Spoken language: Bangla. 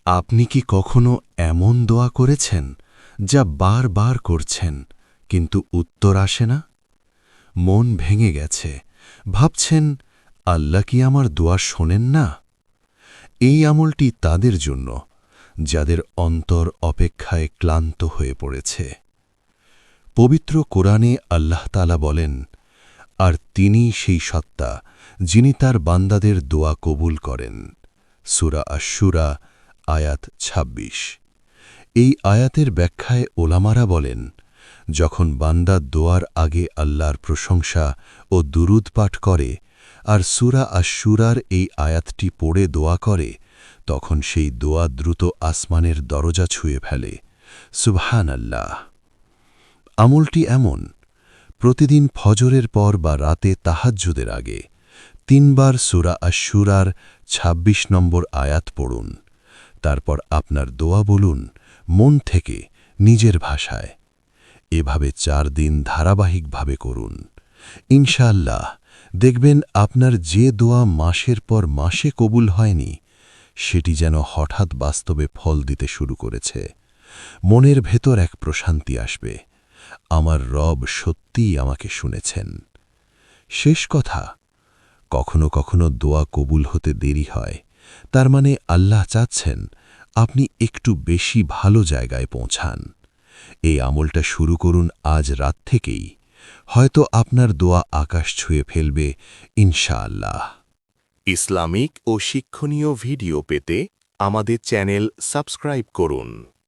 আপনি কি কখনো এমন দোয়া করেছেন যা বারবার করছেন কিন্তু উত্তর আসে না? মন ভেঙে গেছে, ভাবছেন আল্লাহ কি আমার দোয়া শোনেন না? এই আমলটি তাদের জন্য যাদের অন্তর অপেক্ষায় ক্লান্ত হয়ে পড়েছে। পবিত্র কোরআনে আল্লাহ তাআলা বলেন, আর তিনি সেই সত্তা যিনি তার বান্দাদের দোয়া কবুল করেন। সূরা আশ-শুরা আয়াত ২৬। এই আয়াতের ব্যাখ্যায় ওলামারা বলেন, যখন বান্দা দোয়ার আগে আল্লাহর প্রশংসা ও দুরূদ পাঠ করে আর সূরা আশ-শুরার এই আয়াতটি পড়ে দোয়া করে, তখন সেই দোয়া দ্রুত আসমানের দরজা ছুঁয়ে ফেলে। সুবহানাল্লাহ। আমলটি এমন, প্রতিদিন ফজরের পর বা রাতে তাহাজ্জুদের আগে ৩ বার সূরা আশ-শুরার ২৬ নম্বর আয়াত পড়ুন। তারপর আপনার দোয়া বলুন মন থেকে, নিজের ভাষায়। এভাবে ৪ দিন ধারাবাহিকভাবে করুন। ইনশাআল্লাহ দেখবেন আপনার যে দোয়া মাসের পর মাসে কবুল হয়নি, সেটি যেন হঠাৎ বাস্তবে ফল দিতে শুরু করেছে। মনের ভেতর এক প্রশান্তি আসবে, আমার রব সত্যিই আমাকে শুনেছেন। শেষ কথা, কখনো কখনো দোয়া কবুল হতে দেরি হয়, তার মানে আল্লাহ চাচ্ছেন আপনি একটু বেশি ভালো জায়গায় পৌঁছান। এই আমলটা শুরু করুন আজ রাত থেকেই, হয়তো আপনার দোয়া আকাশ ছুঁয়ে ফেলবে ইনশাআল্লাহ। ইসলামিক ও শিক্ষণীয় ভিডিও পেতে আমাদের চ্যানেল সাবস্ক্রাইব করুন।